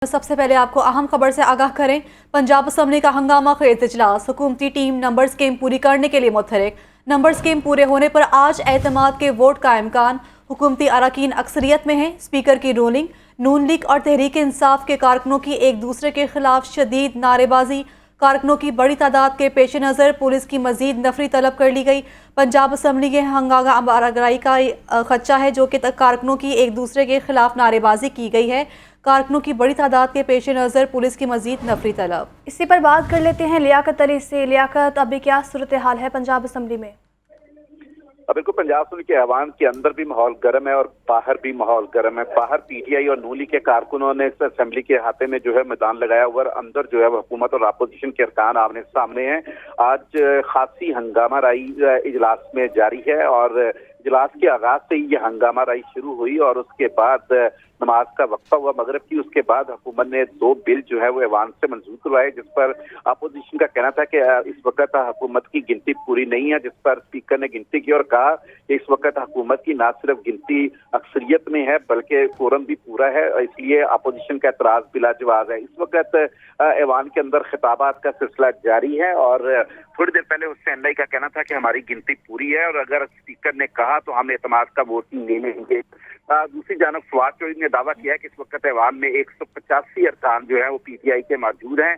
سب سے پہلے آپ کو اہم خبر سے آگاہ کریں۔ پنجاب اسمبلی کا ہنگامہ خیز اجلاس، حکومتی ٹیم نمبر اسکیم پوری کرنے کے لیے متحرک۔ نمبر اسکیم پورے ہونے پر آج اعتماد کے ووٹ کا امکان۔ حکومتی اراکین اکثریت میں ہیں۔ اسپیکر کی رولنگ۔ نون لیگ اور تحریک انصاف کے کارکنوں کی ایک دوسرے کے خلاف شدید نعرے بازی۔ کارکنوں کی بڑی تعداد کے پیش نظر پولیس کی مزید نفری طلب کر لی گئی۔ پنجاب اسمبلی کے ہنگامہ آرائی کا خدشہ ہے جو کہ کارکنوں کی ایک دوسرے کے خلاف نعرے بازی کی گئی ہے۔ کارکنوں کی بڑی تعداد کے پیش نظر پولیس کی مزید نفری طلب۔ اسی پر بات کر لیتے ہیں لیاقت علی سے۔ لیاقت، ابھی کیا صورتحال ہے پنجاب اسمبلی میں؟ بالکل، پنجاب اسمبلی کے ایوان کے اندر بھی ماحول گرم ہے اور باہر بھی ماحول گرم ہے۔ باہر پی ٹی آئی اور نون لیگ کے کارکنوں نے اس اسمبلی کے احاطے میں میدان لگایا ہوا، اندر حکومت اور اپوزیشن کے ارکان آمنے سامنے ہیں۔ آج خاصی ہنگامہ رائی اجلاس میں جاری ہے اور اجلاس کے آغاز سے ہی یہ ہنگامہ رائی شروع ہوئی اور اس کے بعد نماز کا وقفہ ہوا مغرب کی۔ اس کے بعد حکومت نے 2 بل وہ ایوان سے منظور کروائے، جس پر اپوزیشن کا کہنا تھا کہ اس وقت حکومت کی گنتی پوری نہیں ہے، جس پر اسپیکر نے گنتی کی اور کہا کہ اس وقت حکومت کی نہ صرف گنتی اکثریت میں ہے بلکہ فورم بھی پورا ہے، اس لیے اپوزیشن کا اعتراض بلا جواز ہے۔ اس وقت ایوان کے اندر خطابات کا سلسلہ جاری ہے اور تھوڑی دیر پہلے حسین لائی کا کہنا تھا کہ ہماری گنتی پوری ہے اور اگر اسپیکر نے کہا تو ہم اعتماد کا ووٹ نہیں لیں گے۔ دوسری جانب فواد چودھری نے دعویٰ کیا ہے کہ اس وقت ایوان میں 185 ارکان وہ پی ٹی آئی کے موجود ہیں۔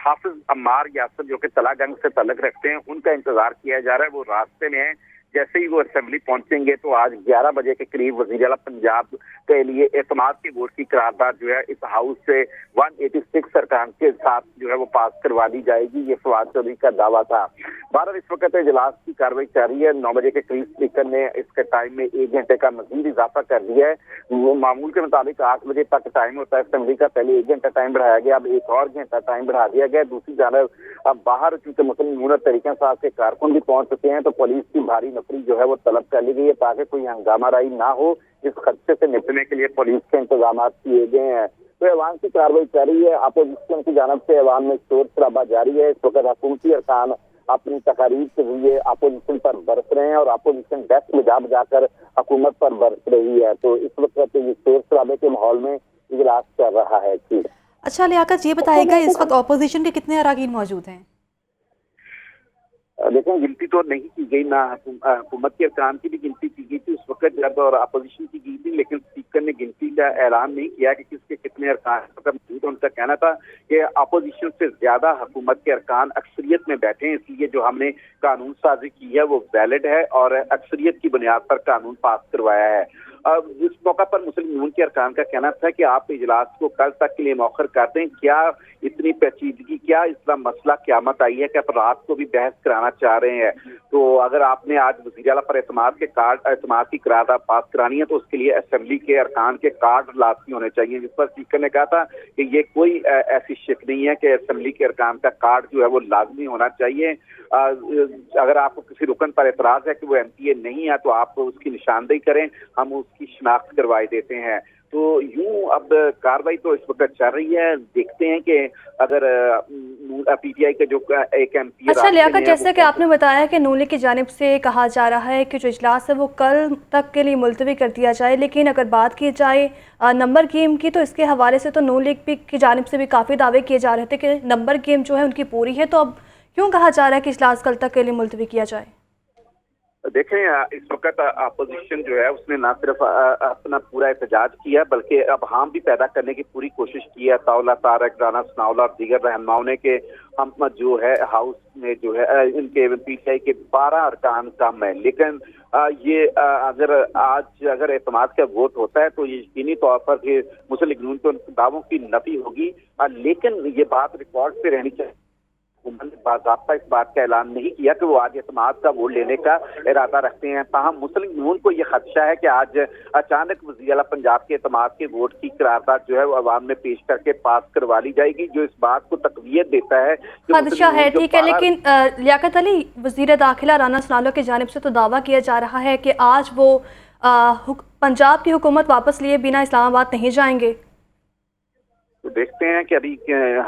حافظ عمار یاسر جو کہ تلا گنج سے تعلق رکھتے ہیں، ان کا انتظار کیا جا رہا ہے، وہ راستے میں ہیں۔ جیسے ہی وہ اسمبلی پہنچیں گے تو آج 11 بجے کے قریب وزیر اعلیٰ پنجاب کے لیے اعتماد کے ووٹ کی قرارداد اس ہاؤس سے 186 ارکان کے ساتھ وہ پاس کروا دی جائے گی، یہ فواد چودھری کا دعویٰ تھا۔ بہرحال اس وقت اجلاس کی کارروائی جاری ہے۔ 9 بجے کے قریب اسپیکر نے اس کے ٹائم میں 1 گھنٹے کا مزید اضافہ کر دیا ہے۔ وہ معمول کے مطابق 8 بجے تک ٹائم ہوتا ہے اسمبلی کا، پہلے 1 گھنٹہ ٹائم بڑھایا گیا، اب 1 اور گھنٹہ ٹائم بڑھا دیا گیا۔ دوسری جانب اب باہر چونکہ مسلم یونٹ تحریک انصاف کے کارکن بھی پہنچ چکے ہیں تو پولیس کی بھاری نفری وہ طلب کر لی گئی ہے تاکہ کوئی ہنگامہ رائی نہ ہو۔ اس خدشے سے نپٹنے کے لیے پولیس کے انتظامات کیے گئے ہیں۔ تو ایوان کی کارروائی جاری ہے، اپوزیشن کی جانب سے ایوان میں شور شرابہ جاری ہے۔ اس وقت حکومتی ارکان اپنی تقاریر کے ذریعے اپوزیشن پر برس رہے ہیں اور اپوزیشن ڈیسک میں جا کر حکومت پر برس رہی ہے، تو اس وقت یہ شور شرابے کے ماحول میں اجلاس چل رہا ہے۔ اچھا لیاقت، یہ بتائے گا اس وقت اپوزیشن کے کتنے اراکین موجود ہیں؟ دیکھیں، گنتی تو نہیں کی گئی، نہ حکومت کے ارکان کی بھی گنتی کی گئی تھی اس وقت جب اور اپوزیشن کی گئی تھی، لیکن اسپیکر نے گنتی کا اعلان نہیں کیا کہ کس کے کتنے ارکان موجود ہیں۔ ان کا کہنا تھا کہ اپوزیشن سے زیادہ حکومت کے ارکان اکثریت میں بیٹھے ہیں، اس لیے جو ہم نے قانون سازی کی ہے وہ ویلڈ ہے اور اکثریت کی بنیاد پر قانون پاس کروایا ہے۔ اس موقع پر مسلم یونین کے ارکان کا کہنا تھا کہ آپ اجلاس کو کل تک کے لیے مؤخر کر دیں، کیا اتنی پیچیدگی، کیا اس مسئلہ قیامت آئی ہے کہ آپ رات کو بھی بحث کرانا چاہ رہے ہیں؟ تو اگر آپ نے آج وزیر اعلیٰ پر اعتماد کی قرارداد پاس کرانی ہے تو اس کے لیے اسمبلی کے ارکان کے کارڈ لازمی ہونے چاہیے، جس پر اسپیکر نے کہا تھا کہ یہ کوئی ایسی شک نہیں ہے کہ اسمبلی کے ارکان کا کارڈ وہ لازمی ہونا چاہیے۔ اگر آپ کو کسی رکن پر اعتراض ہے کہ وہ ایم پی اے نہیں ہے تو آپ اس کی نشاندہی کریں، ہم اس کی شناخت کروائی دیتے ہیں۔ تو یوں اب کاروائی تو اس وقت چل رہی ہے، دیکھتے ہیں کہ اگر پی ٹی آئی کا جو ایک ایم پی۔ اچھا لیاقت، جیسے کہ آپ نے بتایا کہ نون لیگ کی جانب سے کہا جا رہا ہے کہ جو اجلاس ہے وہ کل تک کے لیے ملتوی کر دیا جائے، لیکن اگر بات کی جائے نمبر گیم کی تو اس کے حوالے سے تو نون لیگ کی جانب سے بھی کافی دعوے کیے جا رہے تھے کہ نمبر گیم جو ہے ان کی پوری ہے، تو اب کیوں کہا جا رہا ہے کہ اجلاس کل تک کے لیے ملتوی کیا جائے؟ دیکھیں، اس وقت اپوزیشن اس نے نہ صرف اپنا پورا احتجاج کیا بلکہ ابہام بھی پیدا کرنے کی پوری کوشش کی ہے۔ طاولہ طارق، رانا ثناءاللہ اور دیگر رہنماؤں نے کہ ہم ہاؤس میں ان کے پی ٹی آئی کے 12 ارکان کم ہیں، لیکن یہ اگر اعتماد کا ووٹ ہوتا ہے تو یہ یقینی طور پر مسلم لیگ نون کے ان دعووں کی نفی ہوگی، لیکن یہ بات ریکارڈ پہ رہنی چاہیے۔ حکومت نے باضابطہ اس بات کا اعلان نہیں کیا کہ وہ آج اعتماد کا ووٹ لینے کا ارادہ رکھتے ہیں، تاہم مسلم یونین کو یہ خدشہ ہے کہ آج اچانک وزیر اعلیٰ پنجاب کے اعتماد کے ووٹ کی قرارداد وہ عوام میں پیش کر کے پاس کروا لی جائے گی، جو اس بات کو تقویت دیتا ہے۔ خدشہ ہے، ٹھیک ہے، لیکن لیاقت علی، وزیر داخلہ رانا ثناءاللہ کی جانب سے تو دعویٰ کیا جا رہا ہے کہ آج وہ پنجاب کی حکومت واپس لیے بنا اسلام آباد نہیں جائیں گے۔ तो देखते हैं कि अभी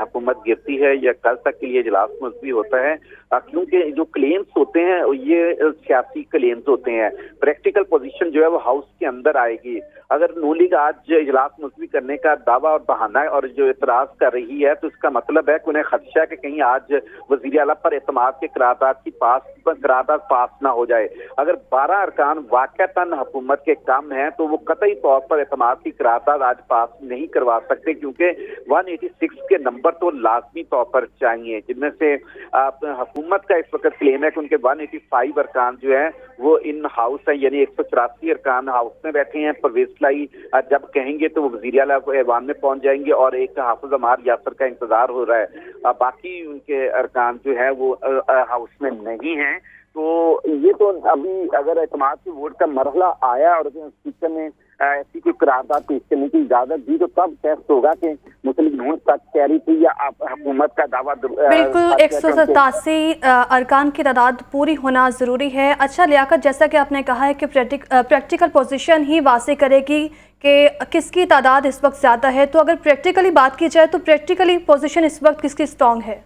हुकूमत गिरती है या कल तक के लिए इजलास मुलतवी होता है, क्योंकि जो क्लेम्स होते हैं ये सियासी क्लेम्स होते हैं। प्रैक्टिकल पोजीशन जो है वो हाउस के अंदर आएगी। अगर नून लीग आज इजलास मुलतवी करने का दावा और बहाना और जो इतराज कर रही है, तो इसका मतलब है कि उन्हें खदशा है कि कहीं आज वजीर आला पर एतमाद के करारदाद पास ना हो जाए। अगर 12 अरकान वाकईतन हुकूमत के कम हैं तो वो कतई तौर पर एतमाद की करारदाद आज पास नहीं करवा सकते, क्योंकि 186 के नंबर तो लाजमी तौर पर चाहिए, जिनमें से हुकूमत का इस वक्त क्लेम है कि उनके 185 अरकान जो है वो इन हाउस है, यानी 184 अरकान हाउस में बैठे हैं। परवेज लाई जब कहेंगे तो वो वज़ीर आला ऐवान में पहुंच जाएंगे और एक हाफिज अमार यासर का इंतजार हो रहा है। बाकी उनके अरकान जो है वो हाउस में नहीं है। तो ये तो अभी अगर एतमाद की वोट का मरहला आया और स्पीकर ने ऐसी कोई करारदाद पेश करने की इजाजत दी, तो तब टेस्ट होगा कि मुस्लिम नून सच कह रही थी या हुकूमत का दावा। बिल्कुल 187 अरकान की तादाद पूरी होना ज़रूरी है। अच्छा लियाकत, जैसा कि आपने कहा है कि प्रैक्टिकल पोजीशन ही वाज़ेह करेगी कि किसकी तादाद इस वक्त ज़्यादा है, तो अगर प्रैक्टिकली बात की जाए तो प्रैक्टिकली पोजीशन इस वक्त किसकी स्ट्रॉन्ग है?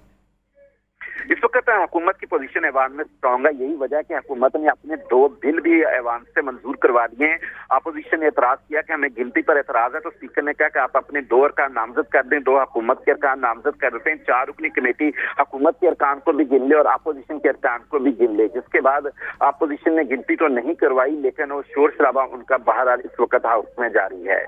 इस वक्त हुकूमत की पोजीशन ऐवान में स्ट्रॉन्ग है। यही वजह है कि हुकूमत ने अपने 2 बिल भी ऐवान से मंजूर करवा दिए हैं। अपोजिशन ने एतराज किया कि हमें गिनती पर एतराज है, तो स्पीकर ने कहा कि आप अपने 2 अरकान नामजद कर दें, 2 हुकूमत के अरकान नामजद कर देते हैं, 4 रुकनी कमेटी हुकूमत के अरकान को भी गिन ले और अपोजिशन के अरकान को भी गिन ले। जिसके बाद अपोजिशन ने गिनती तो नहीं करवाई, लेकिन वो शोर शराबा उनका बहरहाल इस वक्त हाउस में जारी है।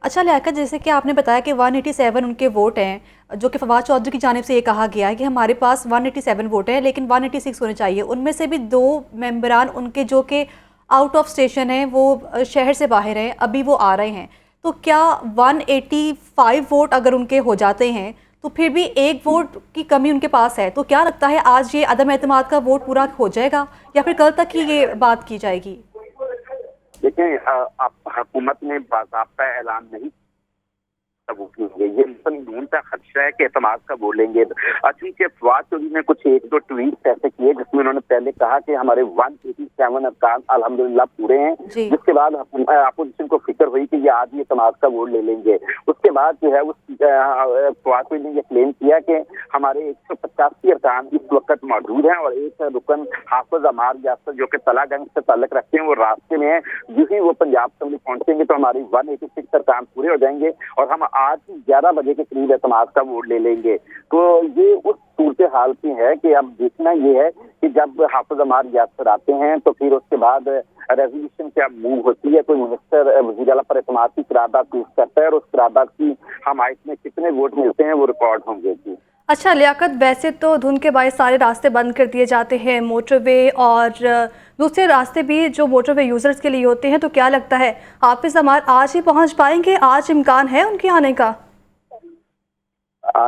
अच्छा लियाकत, जैसे कि आपने बताया कि 187 उनके वोट हैं, जो कि फवाद चौधरी की जानिब से ये कहा गया है कि हमारे पास 187 वोट हैं लेकिन 186 होने चाहिए। उनमें से भी 2 मेंबरान उनके जो कि आउट ऑफ स्टेशन हैं, वो शहर से बाहर हैं, अभी वो आ रहे हैं। तो क्या 185 वोट अगर उनके हो जाते हैं तो फिर भी 1 वोट की कमी उनके पास है, तो क्या लगता है आज ये अदम एतमाद का वोट पूरा हो जाएगा या फिर कल तक ही ये बात की जाएगी? देखें, हुकूमत ने बाज़ाब्ता ऐलान नहीं ये नून का खदशा है कि एतमाद का बोलेंगे। चूंकि फवाद चौधरी ने कुछ 1-2 ट्वीट ऐसे किए जिसमें उन्होंने पहले कहा कि हमारे 187 अरकान अल्हम्दुलिल्लाह पूरे हैं, जिसके बाद अपोजिशन को फिक्र हुई कि ये आज ही एतमाद का वोट ले लेंगे। उसके बाद जो है फवाद चौधरी ने ये क्लेम किया कि हमारे 185 अरकान इस वक्त मौजूद हैं और एक रुकन हाफिज अमार यासर जो कि तलागंज से ताल्लुक रखते हैं, वो रास्ते में है। जिस ही वो पंजाब असेंबली पहुंचेंगे तो हमारी 186 अरकान पूरे हो जाएंगे और हम आज 11 बजे के करीब एतमाद का वोट ले लेंगे। तो ये उस सूरत हाल की है कि अब देखना ये है कि जब हाफिज अमार यासर आते हैं तो फिर उसके बाद रेजोल्यूशन क्या मूव होती है, कोई मिनिस्टर वज़ीर आला पर एतमाद की करारदाद पेश करता है और उस करारदाद की हमायत में कितने वोट मिलते हैं वो रिकॉर्ड होंगे। जी अच्छा लियाकत, वैसे तो धुंध के बायस सारे रास्ते बंद कर दिए जाते हैं, मोटरवे और दूसरे रास्ते भी जो मोटरवे यूज़र्स के लिए होते हैं, तो क्या लगता है हाफिज अमार आज ही पहुंच पाएंगे? आज इम्कान है उनके आने का?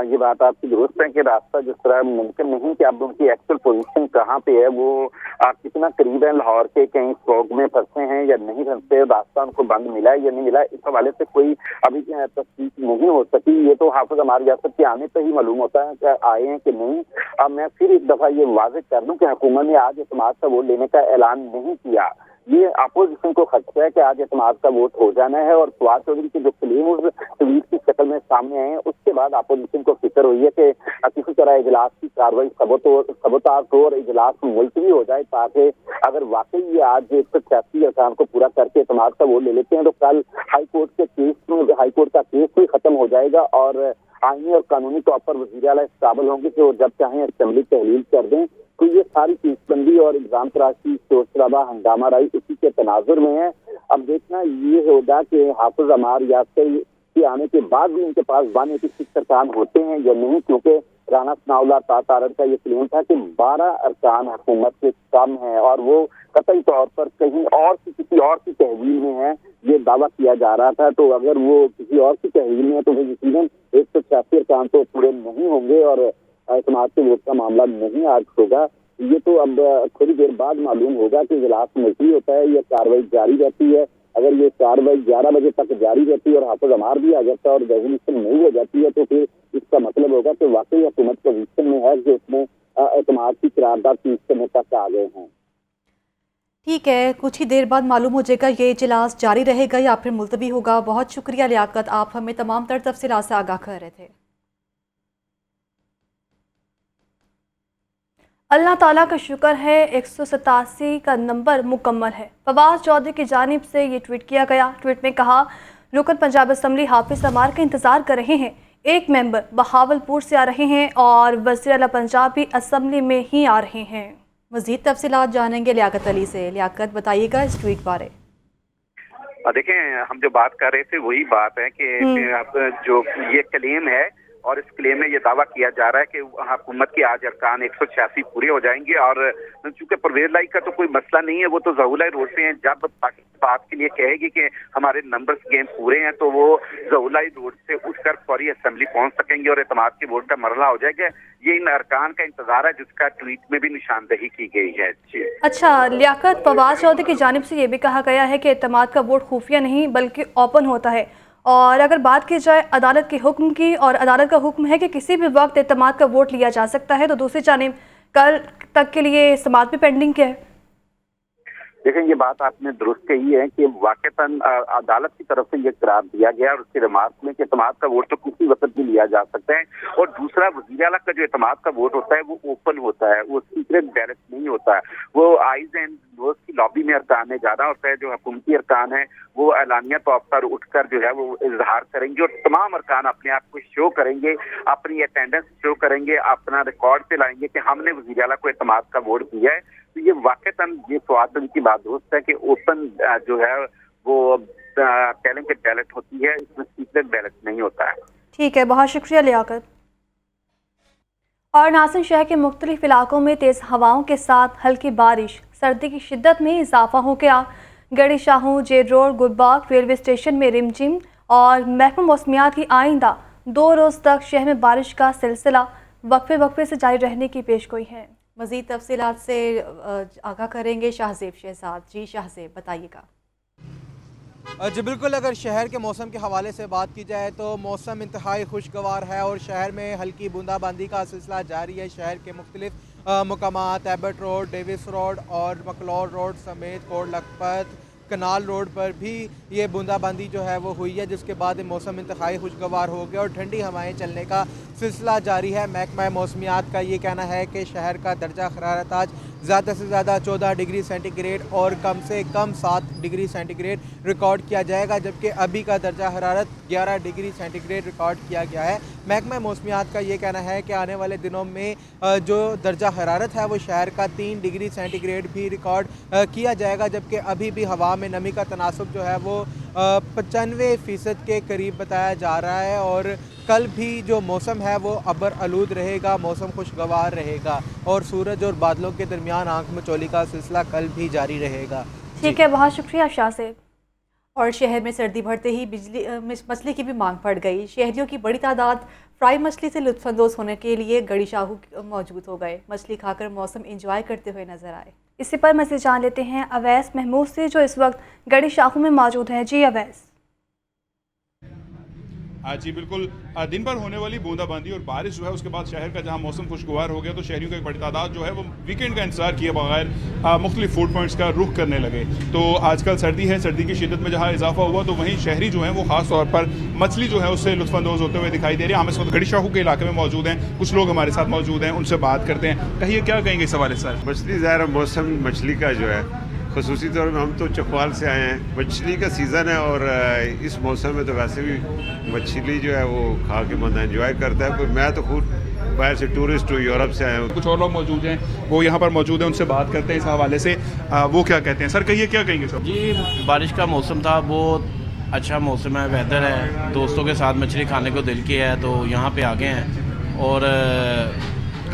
ये बात आपकी दुरुस्त है कि रास्ता जिस तरह मुमकिन नहीं कि अब उनकी एक्चुअल पोजीशन कहाँ पे है, वो कितना करीब है लाहौर के, कहीं फॉग में फंसे हैं या नहीं फंसे, रास्ता उनको बंद मिला है या नहीं मिला, इस हवाले से कोई अभी तस्दीक नहीं हो सकी। ये तो हाफिज अमार यासर के आने पर ही मालूम होता है कि आए हैं कि नहीं। अब मैं फिर एक दफ़ा ये वाज़ेह कर दूं कि हुकूमत ने आज एतमाद का वोट लेने का ऐलान नहीं किया। ये अपोजिशन को खदशा है कि आज एतमाद का वोट हो जाना है और फवाद चौधरी के जो क्लेम उस ट्वीट की शक्ल में सामने आए हैं, उसके बाद अपोजिशन को फिक्र हुई है कि किसी तरह इजलास की कार्रवाई सबोताज हो और इजलास मुलतवी हो जाए, ताकि अगर वाकई ये आज 186 अरकान को पूरा करके एतमाद का वोट ले लेते हैं तो कल हाईकोर्ट का केस भी खत्म हो जाएगा और आईनी और कानूनी तौर पर वज़ीर आला इस काबिल होंगे कि वो जब चाहें असेंबली तहलील कर दें। तो ये सारी केसबंदी और इल्जाम तराशी, शोर शराबा, हंगामा राई उसी के तनाजुर में है। अब देखना ये होगा कि हाफिज अमार यासर के आने के बाद भी उनके पास 186 अरकान होते हैं या नहीं, क्योंकि राना सनाउल्लाह तारड़ का ये क्लेम था कि 12 अरकान हुकूमत से कम है और वो कतई तौर पर कहीं और किसी और की तहवील में है, ये दावा किया जा रहा था। तो अगर वो किसी और की तहवील में है तो फिर यकीनन 186 अरकान तो पूरे नहीं होंगे और एतमाद के वोट का मामला नहीं आज होगा। ये तो अब थोड़ी देर बाद मालूम होगा कि इजलास मुलतवी होता है या कार्रवाई जारी रहती है। अगर ये कार्रवाई 11 बजे तक जारी रहती है और हाफिज अमार भी आ जाता है और रेजोल्यूशन नहीं हो जाती है, तो फिर इसका मतलब होगा कि वाकई हुकूमत पोजीशन में है कि उसमें एतमाद की करारदाद पेश करने तक आ गए हैं। ठीक है, कुछ ही देर बाद मालूम हो जाएगा ये इजलास जारी रहेगा या फिर मुलतवी होगा। बहुत शुक्रिया लियाकत, आप हमें तमाम तर तफसीलात से आगाह कर रहे थे। अल्लाह ताला का शुक्र है 187 का नंबर मुकम्मल है। फवाद चौधरी की जानिब से ये ट्वीट किया गया। ट्वीट में कहा, रुकन पंजाब असम्बली हाफिज अमार का इंतज़ार कर रहे हैं। एक मेंबर बहावलपुर से आ रहे हैं और वज़ीर आला पंजाब भी असम्बली में ही आ रहे हैं। मज़ीद तफसीलात जानेंगे लियाकत अली से। लियाकत, बताइएगा इस ट्वीट बारे। देखें, हम जो बात कर रहे थे वही बात है कि अब जो ये क्लेम है और इस क्लेम में ये दावा किया जा रहा है कि हुकूमत के आज अरकान 186 पूरे हो जाएंगे। और चूंकि परवेज लाई का तो कोई मसला नहीं है, वो तो ज़हुलाई रोड से हैं। जब बात के लिए कहेगी कि हमारे नंबर्स गेम पूरे हैं तो वो ज़हुलाई रोड से उठकर फौरी असेंबली पहुंच सकेंगे और एतमाद के वोट का मरहला हो जाएगा। ये इन अरकान का इंतजार है जिसका ट्वीट में भी निशानदही की गई है। जी अच्छा लियाकत, फवाद चौधरी की जानिब से ये भी कहा गया है कि एतमाद का वोट खुफिया नहीं बल्कि ओपन होता है। और अगर बात की जाए अदालत के हुक्म की, और अदालत का हुक्म है कि किसी भी वक्त एतमाद का वोट लिया जा सकता है, तो दूसरी जानिब कल तक के लिए समाअत भी पेंडिंग क्या है? देखें, ये बात आपने दुरुस्त कही है कि वाकईतन अदालत की तरफ से ये करार दिया गया और उसके रिमार्क में कि एतमाद का वोट तो किसी वक्त भी लिया जा सकता है। और दूसरा, वज़ीर आला का जो एतमाद का वोट होता है वो ओपन होता है, वो सीक्रेट बैलेट नहीं होता है। वो आइज एंड नोज की लॉबी में अरकान है ज़्यादा होता है। जो हुकूमती अरकान है वो एलानिया तौर पर उठकर जो है वो इजहार करेंगे और तमाम अरकान अपने आप को शो करेंगे, अपनी अटेंडेंस शो करेंगे, अपना रिकॉर्ड पे लाएंगे कि हमने वज़ीर आला को एतमाद का वोट दिया है। तो ये वाकईतन ये फवाद की बात दुरुस्त है कि ओपन जो है वो टैलेंट बैलेट होती है, इसमें सीक्रेट बैलेट नहीं होता है। ठीक है, बहुत शुक्रिया लियाकत। और नासिर, शहर के मुख्तलिफ इलाकों में तेज़ हवाओं के साथ हल्की बारिश, सर्दी की शिद्दत में इजाफा हो गया। Garhi Shahu, jail road, Gulbagh railway station में रिमझिम और महकमा मौसमियात की आइंदा 2 रोज़ तक शहर में बारिश का सिलसिला वक्फे से जारी रहने की पेशगोई है। मज़ीद तफसीलात से आगाह करेंगे शाहज़ेब शहजाद। जी शाहज़ेब, बताइएगा। जी बिल्कुल, अगर शहर के मौसम के हवाले से बात की जाए तो मौसम इंतहाई खुशगवार है और शहर में हल्की बूंदाबांदी का सिलसिला जारी है। शहर के मुख्तलिफ मकामात, एबर्ट रोड, डेविस रोड और मकलौर रोड समेत कोट लखपत, कनाल रोड पर भी ये बूंदाबांदी जो है वो हुई है, जिसके बाद मौसम इंतहाई खुशगवार हो गया और ठंडी हवाएं चलने का सिलसिला जारी है। महकमा मौसमियात का ये कहना है कि शहर का दर्जा हरारत आज ज़्यादा से ज़्यादा 14 डिग्री सेंटीग्रेड और कम से कम 7 डिग्री सेंटीग्रेड रिकॉर्ड किया जाएगा, जबकि अभी का दर्जा हरारत 11 डिग्री सेंटीग्रेड रिकॉर्ड किया गया है। महकमा मौसमियात का ये कहना है कि आने वाले दिनों में जो दर्जा हरारत है वो शहर का 3 डिग्री सेंटीग्रेड भी रिकॉर्ड किया जाएगा, जबकि अभी भी हवा में नमी का तनासुब जो है वो 95% के करीब बताया जा रहा है। और कल भी जो मौसम है वो अबर आलूद रहेगा, मौसम खुशगवार रहेगा और सूरज और बादलों के दरमियान आंख मचोली का सिलसिला कल भी जारी रहेगा। ठीक है, बहुत शुक्रिया शाहज़ेब। और शहर में सर्दी बढ़ते ही मछली की भी मांग बढ़ गई। शहरियों की बड़ी तादाद फ्राई मछली से लुत्फानंदोज होने के लिए गढ़ी शाहू मौजूद हो गए। मछली खाकर मौसम इंजॉय करते हुए नजर आए। इसी पर मज़ीद जान लेते हैं अवैस महमूद से, जो इस वक्त गढ़ी शाहू में मौजूद हैं। जी अवैस। जी बिल्कुल, दिन भर होने वाली बूंदाबांदी और बारिश जो है उसके बाद शहर का जहां मौसम खुशगवार हो गया तो शहरियों की एक बड़ी तादाद जो है वो वीकेंड का इंतजार किए बगैर मुख्तलिफ फूड पॉइंट्स का रुख करने लगे। तो आजकल सर्दी है, सर्दी की शिद्दत में जहां इजाफा हुआ तो वहीं शहरी जो है वो खास तौर पर मछली जो है उससे लुत्फानंदोज होते हुए दिखाई दे रही है। हम इस वक्त गढ़ी शाहू के इलाके में मौजूद हैं, कुछ लोग हमारे साथ मौजूद हैं, उनसे बात करते हैं। कहिए क्या कहेंगे इस हवाले से? मछली ज़ाहिर मौसम मछली का जो है ख़ुसूसी तौर में हम तो चकवाल से आए हैं, मछली का सीज़न है और इस मौसम में तो वैसे भी मछली जो है वो खा के बंदा एंजॉय करता है। मैं तो खुद बाहर से टूरिस्ट हूँ, यूरोप से आए हूँ। कुछ और लोग मौजूद हैं, वो यहाँ पर मौजूद हैं, उनसे बात करते हैं इस हवाले से। वो क्या कहते हैं? सर कहिए क्या कहेंगे सर? जी बारिश का मौसम था, बहुत अच्छा मौसम है, वेदर है, दोस्तों के साथ मछली खाने को दिल किया है तो यहाँ पे आ गए हैं और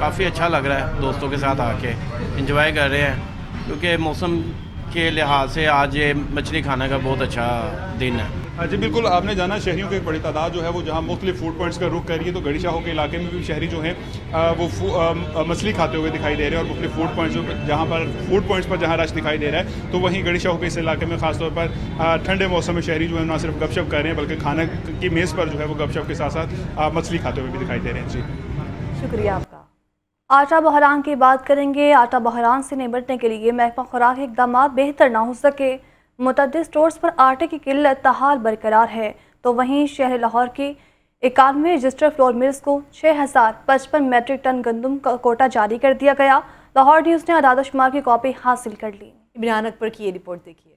काफ़ी अच्छा लग रहा है। दोस्तों के साथ आके एंजॉय कर रहे हैं क्योंकि मौसम के लिहाज से आज ये मछली खाने का बहुत अच्छा दिन है। जी बिल्कुल, आपने जाना शहरियों की एक बड़ी तादाद जो है वो जहाँ मुख्तलिफ फूड पॉइंट्स का रुख कर रही है, तो गढ़ी शाहू के इलाके में भी शहरी जो हैं वो मछली खाते हुए दिखाई दे रहे हैं और मुख्तलिफ फूड पॉइंट्स पर जहाँ रश दिखाई दे रहा है तो वहीं गढ़ी शाहू के इस इलाके में खासतौर पर ठंडे मौसम में शहरी जो है ना सिर्फ गपशप कर रहे हैं बल्कि खाने की मेज़ पर जो है वो गपशप के साथ साथ मछली खाते हुए भी दिखाई दे रहे हैं। जी शुक्रिया आपका। آٹا بحران کی بات کریں گے۔ آٹا بحران سے نمٹنے کے لیے محکمہ خوراک کے اقدامات بہتر نہ ہو سکے۔ متعدد سٹورز پر آٹے کی قلت تاحال برقرار ہے، تو وہیں شہر لاہور کی 91 رجسٹرڈ فلور ملز کو 6055 میٹرک ٹن گندم کا کوٹا جاری کر دیا گیا۔ لاہور نیوز نے اعداد و شمار کی کاپی حاصل کر لی۔ عمران اکبر کی یہ رپورٹ دیکھیے۔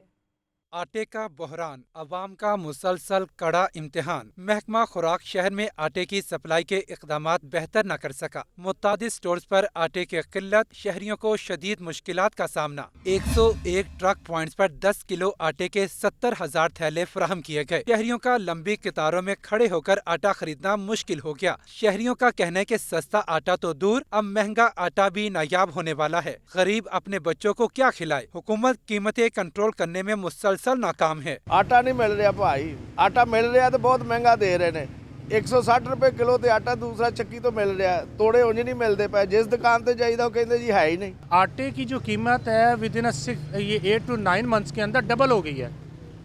آٹے کا بحران، عوام کا مسلسل کڑا امتحان۔ محکمہ خوراک شہر میں آٹے کی سپلائی کے اقدامات بہتر نہ کر سکا۔ متعدد سٹورز پر آٹے کی قلت، شہریوں کو شدید مشکلات کا سامنا۔ 101 ٹرک پوائنٹس پر 10 کلو آٹے کے 70,000 تھیلے فراہم کیے گئے۔ شہریوں کا لمبی قطاروں میں کھڑے ہو کر آٹا خریدنا مشکل ہو گیا۔ شہریوں کا کہنا ہے کہ سستا آٹا تو دور، اب مہنگا آٹا بھی نایاب ہونے والا ہے۔ غریب اپنے بچوں کو کیا کھلائے؟ حکومت قیمتیں کنٹرول کرنے میں مسلسل ناکام ہے۔ آٹا نہیں مل رہا بھائی، آٹا مل رہا تو بہت مہنگا دے رہے ہیں۔ 160 روپے کلو تے آٹا دوسرا چکی تو مل رہا ہے، توڑے انج نہیں ملتے پے۔ جس دکان تے جائیے وہ کہتے جی ہے ہی نہیں۔ آٹے کی جو قیمت ہے ودن 8 to 9 منتھس کے اندر ڈبل ہو گئی ہے۔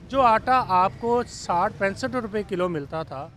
جو آٹا آپ کو 65 روپے کلو ملتا تھا،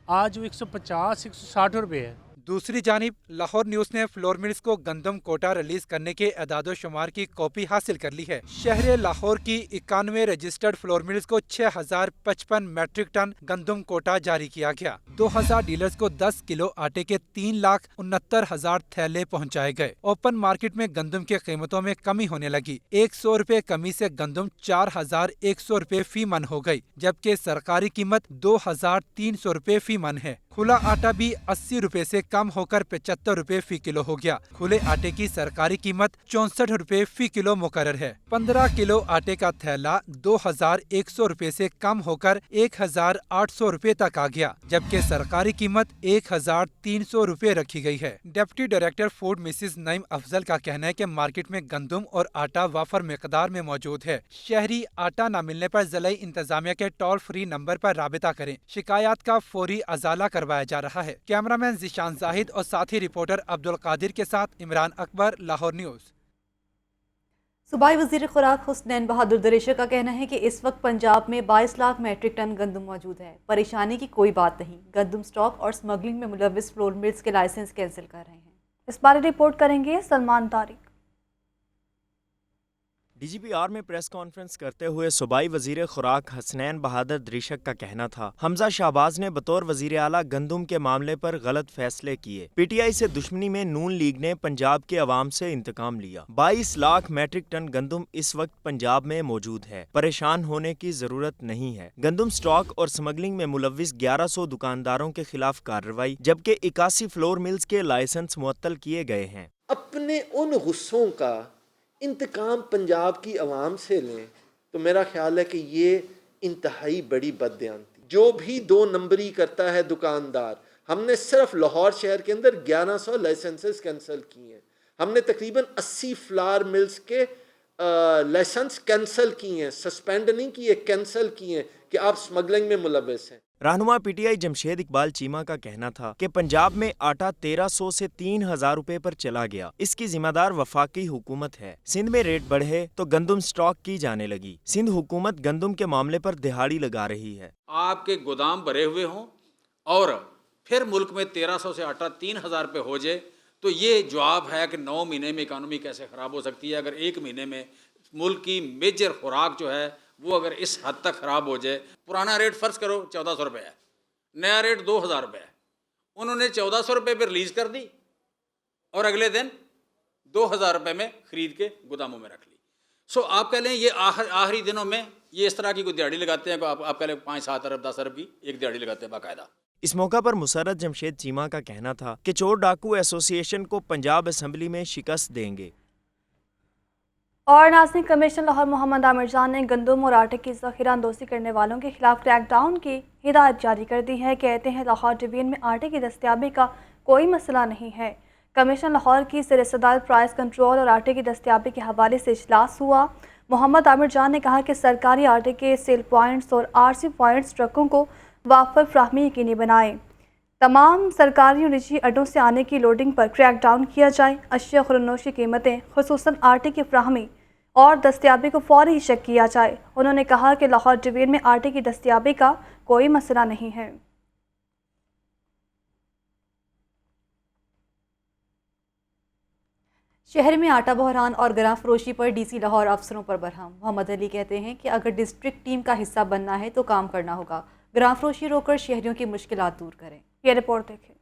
آج وہ 150-160 روپے ہے۔ دوسری جانب لاہور نیوز نے فلور ملز کو گندم کوٹا ریلیز کرنے کے اعداد و شمار کی کاپی حاصل کر لی ہے۔ شہر لاہور کی 91 رجسٹرڈ فلور ملز کو 6055 میٹرک ٹن گندم کوٹا جاری کیا گیا۔ 2000 ڈیلرز کو 10 کلو آٹے کے 3,69,000 تھیلے پہنچائے گئے۔ اوپن مارکیٹ میں گندم کی قیمتوں میں کمی ہونے لگی۔ 100 روپے کمی سے گندم 4100 روپے فی من ہو گئی، جبکہ سرکاری قیمت 2300 روپے فی من ہے۔ کھلا آٹا بھی 80 روپے سے کم ہو کر 75 روپے فی کلو ہو گیا۔ کھلے آٹے کی سرکاری قیمت 64 روپے فی کلو مقرر ہے۔ 15 کلو آٹے کا تھیلا 2100 روپے سے کم ہو کر 1800 روپے تک آ گیا، جبکہ سرکاری قیمت 1300 روپے رکھی گئی ہے۔ ڈپٹی ڈائریکٹر فوڈ مسز نعیم افضل کا کہنا ہے کہ مارکیٹ میں گندم اور آٹا وافر مقدار میں موجود ہے۔ شہری آٹا نہ ملنے پر ضلعی انتظامیہ کے ٹول فری نمبر پر رابطہ کریں۔ شکایات کا فوری ازالہ کروایا جا رہا ہے۔ کیمرہ مین ذیشان زاہد اور ساتھی رپورٹر عبدالقادر کے ساتھ عمران اکبر، لاہور نیوز۔ صوبائی وزیر خوراک حسنین بہادر دریشہ کا کہنا ہے کہ اس وقت پنجاب میں 22 لاکھ میٹرک ٹن گندم موجود ہے۔ پریشانی کی کوئی بات نہیں، گندم سٹاک اور سمگلنگ میں ملوث فلور ملز کے لائسنس کینسل کر رہے ہیں۔ اس بارے رپورٹ کریں گے Salman Tariq. D G P R میں پریس کانفرنس کرتے ہوئے صوبائی وزیر خوراک حسنین بہادر دریشک کا کہنا تھا، حمزہ شہباز نے بطور وزیر اعلیٰ گندم کے معاملے پر غلط فیصلے کیے۔ پی ٹی آئی سے دشمنی میں نون لیگ نے پنجاب کے عوام سے انتقام لیا۔ 22 لاکھ میٹرک ٹن گندم اس وقت پنجاب میں موجود ہے، پریشان ہونے کی ضرورت نہیں ہے۔ گندم سٹاک اور سمگلنگ میں ملوث 1100 دکانداروں کے خلاف کارروائی، جبکہ 81 فلور ملز کے لائسنس معطل کیے گئے ہیں۔ اپنے ان غصوں کا انتقام پنجاب کی عوام سے لیں تو میرا خیال ہے کہ یہ انتہائی بڑی بددیانتی۔ جو بھی 2 نمبری کرتا ہے دکاندار، ہم نے صرف لاہور شہر کے اندر 1100 لائسنسز کینسل کیے ہیں۔ ہم نے تقریباً 80 فلار ملز کے لائسنس کینسل کیے ہیں، سسپینڈ نہیں کیے، کینسل کیے ہیں کہ آپ سمگلنگ میں ملوث ہیں۔ رہنما P T I Jamshed Iqbal Cheema کا کہنا تھا کہ پنجاب میں آٹا 1300 سے 3000 روپے پر چلا گیا، اس کی ذمہ دار وفاقی حکومت ہے۔ سندھ میں ریٹ بڑھے تو گندم سٹاک کی جانے لگی۔ سندھ حکومت گندم کے معاملے پر دہاڑی لگا رہی ہے۔ آپ کے گودام بھرے ہوئے ہوں اور پھر ملک میں 1300 سے آٹا 3000 پہ ہو جائے تو یہ جواب ہے کہ 9 مہینے میں اکانومی کیسے خراب ہو سکتی ہے۔ اگر 1 مہینے میں ملک کی میجر خوراک جو ہے وہ اگر اس حد تک خراب ہو جائے، پرانا ریٹ فرض کرو 1400 روپے ہے، نیا ریٹ 2000 روپے ہے، انہوں نے 1400 روپے پہ ریلیز کر دی اور اگلے دن 2000 روپے میں خرید کے گوداموں میں رکھ لی۔ آپ کہہ لیں یہ آخری دنوں میں یہ اس طرح کی کوئی دیہڑی لگاتے ہیں، آپ کہہ لیں 5-7 ارب 10 ارب کی ایک دیہڑی لگاتے ہیں باقاعدہ۔ اس موقع پر مسرت جمشید چیمہ کا کہنا تھا کہ چور ڈاکو ایسوسی ایشن کو پنجاب اسمبلی میں شکست دیں گے۔ اور ناظرین، کمشنر لاہور محمد عامر جان نے گندم اور آٹے کی ذخیرہ اندوزی کرنے والوں کے خلاف کریک ڈاؤن کی ہدایت جاری کر دی ہے۔ کہتے ہیں لاہور ڈویژن میں آٹے کی دستیابی کا کوئی مسئلہ نہیں ہے۔ کمشنر لاہور کی زیر صدارت پرائس کنٹرول اور آٹے کی دستیابی کے حوالے سے اجلاس ہوا۔ محمد عامر جان نے کہا کہ سرکاری آٹے کے سیل پوائنٹس اور آر سی پوائنٹس ٹرکوں کو وافر فراہمی یقینی بنائیں۔ تمام سرکاری اور نجی اڈوں سے آنے کی لوڈنگ پر کریک ڈاؤن کیا جائے۔ اشیاء خورنوش کی قیمتیں خصوصاً آٹے کی فراہمی اور دستیابی کو فوری چیک کیا جائے۔ انہوں نے کہا کہ لاہور ڈویژن میں آٹے کی دستیابی کا کوئی مسئلہ نہیں ہے۔ شہر میں آٹا بحران اور گراں فروشی پر ڈی سی لاہور افسروں پر برہم۔ محمد علی کہتے ہیں کہ اگر ڈسٹرکٹ ٹیم کا حصہ بننا ہے تو کام کرنا ہوگا، گراں فروشی روک کر شہریوں کی مشکلات دور کریں۔ یہ رپورٹ دیکھیں۔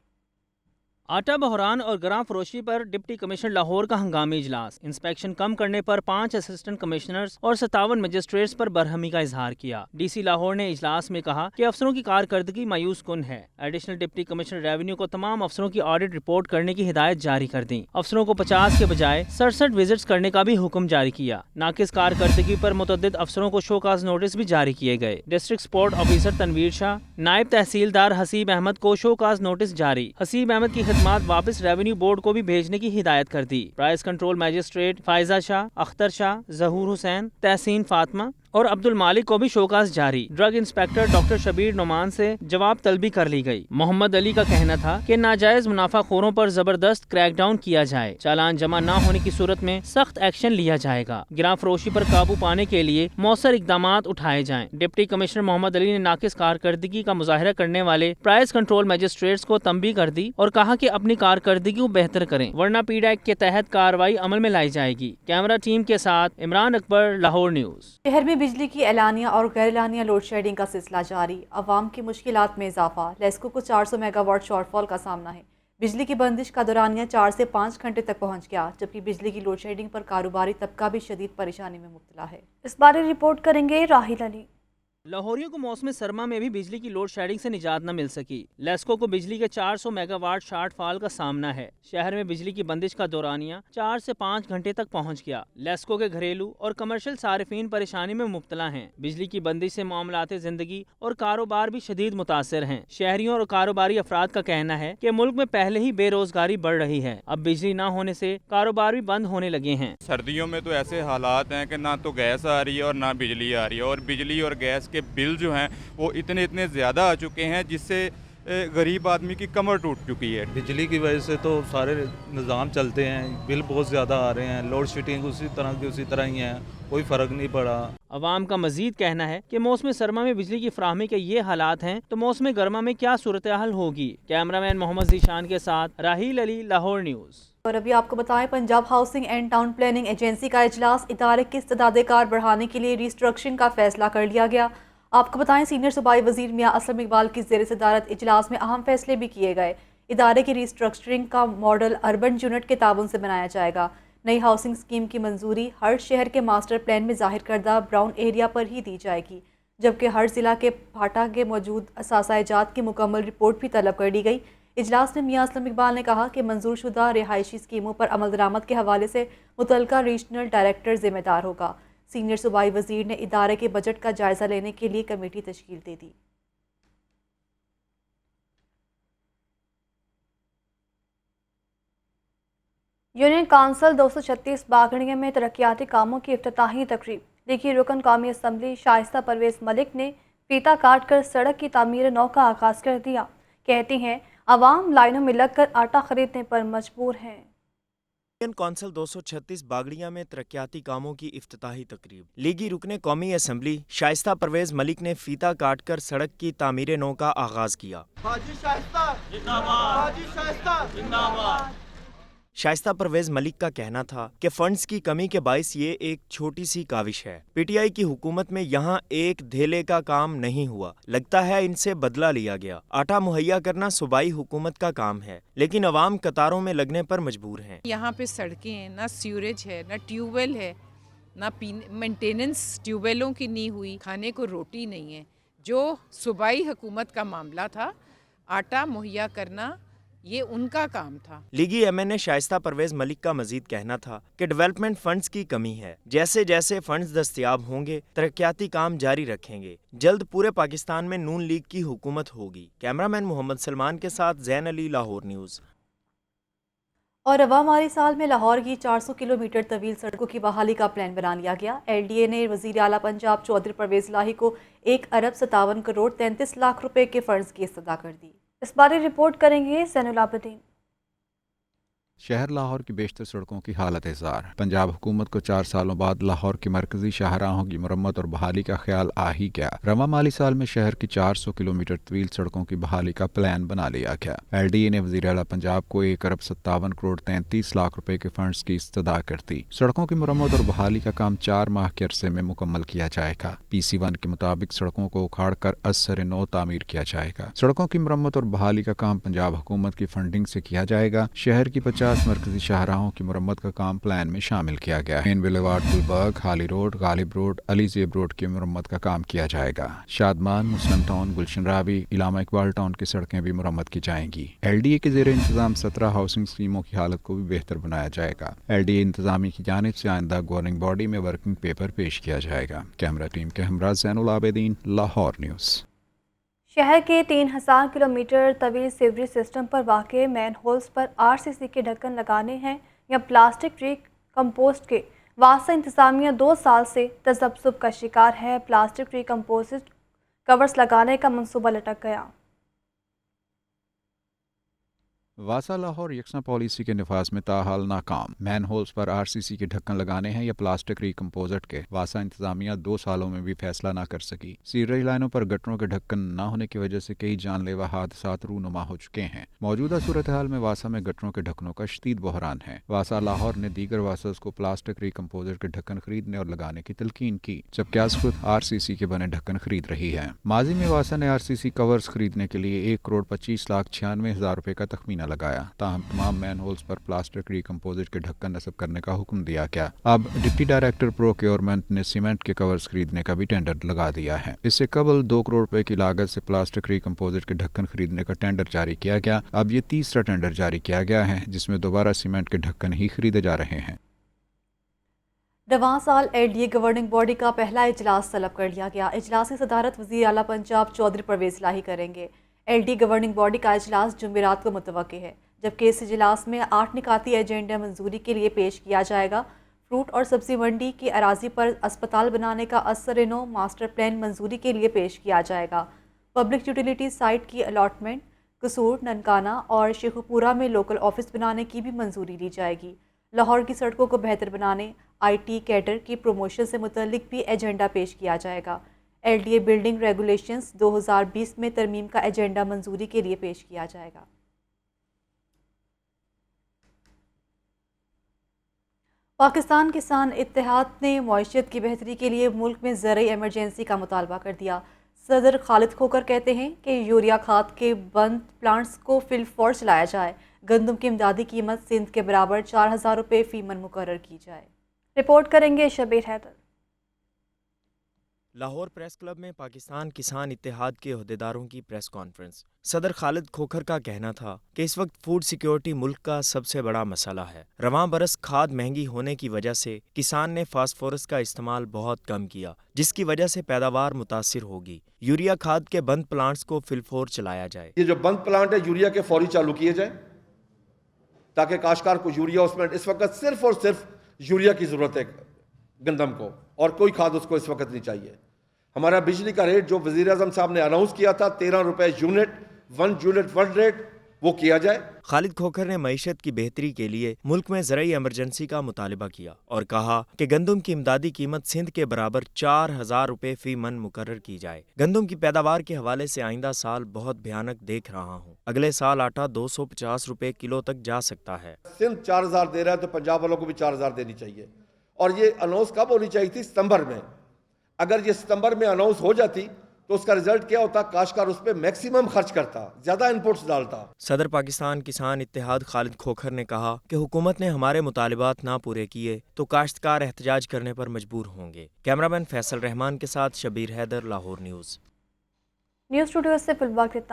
آٹا بحران اور گراں فروشی پر ڈپٹی کمشنر لاہور کا ہنگامی اجلاس، انسپیکشن کم کرنے پر 5 اسسٹنٹ کمشنرز اور 57 مجسٹریٹس پر برہمی کا اظہار کیا۔ ڈی سی لاہور نے اجلاس میں کہا کہ افسروں کی کارکردگی مایوس کن ہے۔ ایڈیشنل ڈپٹی کمشنر ریونیو کو تمام افسروں کی آڈٹ رپورٹ کرنے کی ہدایت جاری کر دیں۔ افسروں کو 50 کے بجائے 67 وزٹس کرنے کا بھی حکم جاری کیا۔ ناقص کارکردگی پر متعدد افسروں کو شو کاز نوٹس بھی جاری کیے گئے۔ ڈسٹرکٹ سپورٹ آفیسر تنویر شاہ، نائب تحصیلدار حسیب احمد کو شو کاز نوٹس جاری۔ حسیب احمد کی خدمات واپس ریونیو بورڈ کو بھی بھیجنے کی ہدایت کر دی۔ پرائز کنٹرول میجسٹریٹ فائزہ شاہ، اختر شاہ، ظہور حسین، تحسین فاطمہ اور عبد المالک کو بھی شوکاز جاری۔ Drug inspector doctor Shabbir Noman سے جواب طلبی کر لی گئی۔ محمد علی کا کہنا تھا کہ ناجائز منافع خوروں پر زبردست کریک ڈاؤن کیا جائے، چالان جمع نہ ہونے کی صورت میں سخت ایکشن لیا جائے گا۔ گراں فروشی پر قابو پانے کے لیے مؤثر اقدامات اٹھائے جائیں۔ ڈپٹی کمشنر محمد علی نے ناقص کارکردگی کا مظاہرہ کرنے والے پرائز کنٹرول میجسٹریٹس کو تنبیہ کر دی اور کہا کہ اپنی کارکردگی کو بہتر کریں ورنہ پی ڈیک کے تحت کارروائی عمل میں لائی جائے گی۔ کیمرہ ٹیم کے ساتھ عمران اکبر، لاہور نیوز۔ شہر میں بجلی کی اعلانیہ اور غیر اعلانیہ لوڈ شیڈنگ کا سلسلہ جاری، عوام کی مشکلات میں اضافہ۔ لیسکو کو 400 میگا واٹ شارٹ فال کا سامنا ہے۔ بجلی کی بندش کا دورانیہ 4 سے 5 گھنٹے تک پہنچ گیا، جبکہ بجلی کی لوڈ شیڈنگ پر کاروباری طبقہ بھی شدید پریشانی میں مبتلا ہے۔ اس بارے رپورٹ کریں گے راہیل علی۔ لاہوریوں کو موسم سرما میں بھی بجلی کی لوڈ شیڈنگ سے نجات نہ مل سکی۔ لیسکو کو بجلی کے 400 میگا واٹ شارٹ فال کا سامنا ہے۔ شہر میں بجلی کی بندش کا دورانیہ 4 سے 5 گھنٹے تک پہنچ گیا۔ لیسکو کے گھریلو اور کمرشل صارفین پریشانی میں مبتلا ہیں۔ بجلی کی بندش سے معاملات زندگی اور کاروبار بھی شدید متاثر ہیں۔ شہریوں اور کاروباری افراد کا کہنا ہے کہ ملک میں پہلے ہی بے روزگاری بڑھ رہی ہے، اب بجلی نہ ہونے سے کاروبار بھی بند ہونے لگے ہیں۔ سردیوں میں تو ایسے حالات ہیں کہ نہ تو گیس آ رہی ہے اور نہ بجلی آ رہی ہے، اور بجلی اور گیس کے بل جو ہیں وہ اتنے زیادہ آ چکے ہیں جس سے غریب آدمی کی کمر ٹوٹ چکی ہے۔ بجلی کی وجہ سے تو سارے نظام چلتے ہیں، بل بہت زیادہ آ رہے ہیں، لوڈ شیڈنگ اسی طرح ہی ہے، کوئی فرق نہیں پڑا۔ عوام کا مزید کہنا ہے کہ موسم سرما میں بجلی کی فراہمی کے یہ حالات ہیں تو موسم گرما میں کیا صورتحال ہوگی۔ کیمرہ مین محمد ذیشان کے ساتھ راہیل علی، لاہور نیوز۔ اور ابھی آپ کو بتائیں، Punjab housing and town planning agency کا اجلاس، ادارے کی استعداد کار بڑھانے کے لیے ریسٹرکچرنگ کا فیصلہ کر لیا گیا۔ آپ کو بتائیں، سینئر صوبائی وزیر میاں اسلم اقبال کی زیر صدارت اجلاس میں اہم فیصلے بھی کیے گئے۔ ادارے کی ریسٹرکچرنگ کا ماڈل اربن یونٹ کے تعاون سے بنایا جائے گا۔ نئی ہاؤسنگ اسکیم کی منظوری ہر شہر کے ماسٹر پلان میں ظاہر کردہ براؤن ایریا پر ہی دی جائے گی، جبکہ ہر ضلع کے پھاٹا کے موجود اثاثہ جات کی مکمل رپورٹ بھی طلب کر لی گئی۔ اجلاس میں میاں اسلم اقبال نے کہا کہ منظور شدہ رہائشی اسکیموں پر عمل درآمد کے حوالے سے متعلقہ ریجنل ڈائریکٹر ذمہ دار ہوگا۔ سینئر صوبائی وزیر نے ادارے کے بجٹ کا جائزہ لینے کے لیے کمیٹی تشکیل دے دی۔ یونین کونسل 236 باغڑیے میں ترقیاتی کاموں کی افتتاحی تقریب، لیگی رکن قومی اسمبلی شائستہ پرویز ملک نے فیتا کاٹ کر سڑک کی تعمیر نو کا آغاز کر دیا۔ کہتی ہیں عوام لائنوں میں لگ کر آٹا خریدنے پر مجبور ہیں۔ یونین کونسل 236 باگڑیاں میں ترقیاتی کاموں کی افتتاحی تقریب، لیگی رکن قومی اسمبلی شائستہ پرویز ملک نے فیتا کاٹ کر سڑک کی تعمیر نو کا آغاز کیا۔ شائستہ پرویز ملک کا کہنا تھا کہ فنڈز کی کمی کے باعث یہ ایک چھوٹی سی کاوش ہے۔ پی ٹی آئی کی حکومت میں یہاں ایک دھیلے کا کام نہیں ہوا، لگتا ہے ان سے بدلہ لیا گیا۔ آٹا مہیا کرنا صوبائی حکومت کا کام ہے، لیکن عوام قطاروں میں لگنے پر مجبور ہیں۔ یہاں پہ سڑکیں ہیں، نہ سیوریج ہے، نہ ٹیوب ویل ہے، نہ مینٹیننس ٹیوب ویلوں کی نہیں ہوئی، کھانے کو روٹی نہیں ہے۔ جو صوبائی حکومت کا معاملہ تھا، آٹا مہیا کرنا، یہ ان کا کام تھا۔ لیگی ایم این اے شائستہ پرویز ملک کا مزید کہنا تھا کہ ڈیولپمنٹ فنڈز کی کمی ہے، جیسے جیسے فنڈز دستیاب ہوں گے ترقیاتی کام جاری رکھیں گے۔ جلد پورے پاکستان میں نون لیگ کی حکومت ہوگی۔ کیمرہ مین محمد سلمان کے ساتھ زین علی، لاہور نیوز۔ اور رواں مالی سال میں لاہور کی 400 کلومیٹر طویل سڑکوں کی بحالی کا پلان بنا لیا گیا۔ ایل ڈی اے نے وزیر اعلیٰ پنجاب چودھری پرویز الہی کو 1 ارب 57 کروڑ 33 لاکھ روپے کے فنڈز کی استدا کر دی۔ اس بارے رپورٹ کریں گے زین العابدین۔ शहर लाहौर की बेशतर सड़कों की हालत ज़ार। पंजाब हुकूमत को 4 सालों बाद लाहौर की मरकजी शाहराहों की मरम्मत और बहाली का ख्याल आ ही गया। रवा माली साल में शहर की 400 किलोमीटर तवील सड़कों की बहाली का प्लान बना लिया गया। LDA ने वज़ीर आला पंजाब को 1 अरब 57 करोड़ 33 लाख रुपए के फंड्स की इस्तदा कर दी। सड़कों की मरम्मत और बहाली का काम 4 माह के अरसे में मुकम्मल किया जाएगा। PC1 के मुताबिक सड़कों को उखाड़ कर असर नौ तामीर किया जाएगा। सड़कों की मरम्मत और बहाली का काम पंजाब हुकूमत की फंडिंग से किया जाएगा। शहर की 50 मरकजी शाहराहों की मरम्मत का काम प्लान में शामिल किया गया है। मेन बुलेवार्ड, गुलबर्ग, हाली road, Ghalib road, Ali ज़ेब road की मरम्मत का काम किया जाएगा। शादमान, मुस्लिम टाउन, गुलशन रावी, इलामा इकबाल टाउन की सड़कें भी मरम्मत की जाएंगी। LDA के ज़ेरे इंतजाम 17 हाउसिंग स्कीमों की हालत को भी बेहतर बनाया जाएगा। LDA इंतजामी की जानिब से आइंदा गवर्निंग बॉडी में वर्किंग पेपर पेश किया जाएगा। कैमरा टीम के हमरा ज़ैनुल आबिदीन, लाहौर न्यूज़। शहर के 3000 किलोमीटर तवील सीवरेज सिस्टम पर वाक़ मैन होल्स पर RCC के ढक्कन लगाने हैं या प्लास्टिक ट्री कंपोस्ट के वास्ता इंतज़ामिया 2 साल से तजब्जुब का शिकार है। प्लास्टिक ट्री कंपोस्ट कवर्स लगाने का मंसूबा लटक गया। वासा लाहौर यकसा पॉलिसी के नफाज में ताहाल नाकाम। मैन होल्स पर RCC के ढक्कन लगाने हैं या प्लास्टिक रिकम्पोजिट के। वासा इंतजामिया 2 सालों में भी फैसला ना कर सकी। सीवरेज लाइनों पर गटरों के ढक्कन न होने की वजह से कई जानलेवा हादसात रूनुमा हो चुके हैं। मौजूदा सूरत हाल में वासा में गटरों के ढक्कनों का शदीद बहरान है। वासा लाहौर ने दीगर वासस को प्लास्टिक रिकम्पोजिट के ढक्कन खरीदने और लगाने की तलकीन की, जबकि आज खुद RCC के बने ढक्कन खरीद रही है। माजी में वासा ने RCC कवर्स खरीदने के लिए 1 करोड़ 25 लाख 96 हजार रुपए का तखमीना लगाया। ताहम तमाम मैन होल्स पर प्लास्टिक रिकम्पोजिट के ढक्कन नस्ब करने का हुक्म दिया गया। अब डिप्टी डायरेक्टर प्रोक्योरमेंट ने सीमेंट के कवर्स खरीदने का भी टेंडर लगा दिया है। इससे कबल 2 करोड़ रुपए की लागत से प्लास्टिक रिकम्पोजिट के ढक्कन खरीदने का टेंडर जारी किया गया। अब ये तीसरा टेंडर जारी किया गया है, जिसमें दोबारा सीमेंट के ढक्कन ही खरीदे जा रहे हैं। रवां साल LDA गवर्निंग बॉडी का पहला इजलास तलब कर लिया गया। इजलास की सदारत वज़ीर आला पंजाब चौधरी परवेज़ इलाही करेंगे। LDA गवर्निंग बॉडी का इजलास जुमेरात को मुतवक्किल है, जबकि इस इजलास में 8 निकाती एजेंडा मंजूरी के लिए पेश किया जाएगा। फ्रूट और सब्जी मंडी की अराजी पर अस्पताल बनाने का असर नो मास्टर प्लान मंजूरी के लिए पेश किया जाएगा। पब्लिक यूटिलिटी साइट की अलॉटमेंट, कसूर, ननकाना और शेखुपुरा में लोकल ऑफिस बनाने की भी मंजूरी ली जाएगी। लाहौर की सड़कों को बेहतर बनाने, IT कैडर की प्रमोशन से मुतल्लिक भी एजेंडा पेश किया जाएगा। LDA बिल्डिंग रेगुलेशंस 2020 में तरमीम का एजेंडा मंजूरी के लिए पेश किया जाएगा। पाकिस्तान किसान इत्तेहाद ने मईशत की बेहतरी के लिए मुल्क में ज़रूरी एमरजेंसी का मुतालबा कर दिया। सदर खालिद खोखर कहते हैं कि यूरिया खाद के बंद प्लांट्स को फिलफौर चलाया जाए। गंदम की इमदादी कीमत सिंध के बराबर 4000 रुपये फ़ी मन मुकर्रर की जाए। रिपोर्ट करेंगे शबीर हैदर। लाहौर प्रेस क्लब में पाकिस्तान किसान इत्तेहाद के अहदेदारों की प्रेस कॉन्फ्रेंस। सदर खालिद खोखर का कहना था कि इस वक्त फूड सिक्योरिटी मुल्क का सबसे बड़ा मसला है। रवां बरस खाद महंगी होने की वजह से किसान ने फास्फोरस का इस्तेमाल बहुत कम किया, जिसकी वजह से पैदावार मुतासिर होगी। यूरिया खाद के बंद प्लांट्स को फिलफोर चलाया जाए। ये जो बंद प्लांट है यूरिया के फौरी चालू किए जाए, ताकि काश्तकार को यूरिया उसमें इस वक्त सिर्फ और सिर्फ यूरिया की जरूरत है गंदम को, और कोई खाद उसको इस वक्त नहीं चाहिए। हमारा बिजली का रेट जो वजीर आज़म साहब ने अनाउंस किया था 13 रुपए यूनिट, 1 यूनिट 1 रेट, वो किया जाए। खालिद खोखर ने मईशत की बेहतरी के लिए मुल्क में ज़रूरी एमरजेंसी का मुतालबा किया और कहा कि गंदम की इमदादी कीमत सिंध के बराबर 4000 रुपये फ़ी मन मुकर्रर की जाए। गंदम की पैदावार के हवाले से आइंदा साल बहुत भयानक देख रहा हूँ। अगले साल आटा 250 रुपये किलो तक जा सकता है। सिंध 4000 दे रहा है तो पंजाब वालों को भी 4000 देनी चाहिए। और ये अनाउंस कब होनी चाहिए थी? सितंबर में। अगर ये सितंबर में अनाउंस हो जाती तो उसका रिजल्ट क्या होता? काश्तकार उस पर मैक्सिमम खर्च करता, ज्यादा इनपुट्स डालता। सदर पाकिस्तान किसान इत्तेहाद खालिद खोखर ने कहा कि हुकूमत ने हमारे मुतालिबात ना पूरे किए तो काश्तकार एहतजाज करने पर मजबूर होंगे। कैमरामैन फैसल रहमान के साथ Shabbir Haider, Lahore news. News studio से फिलहाल इतना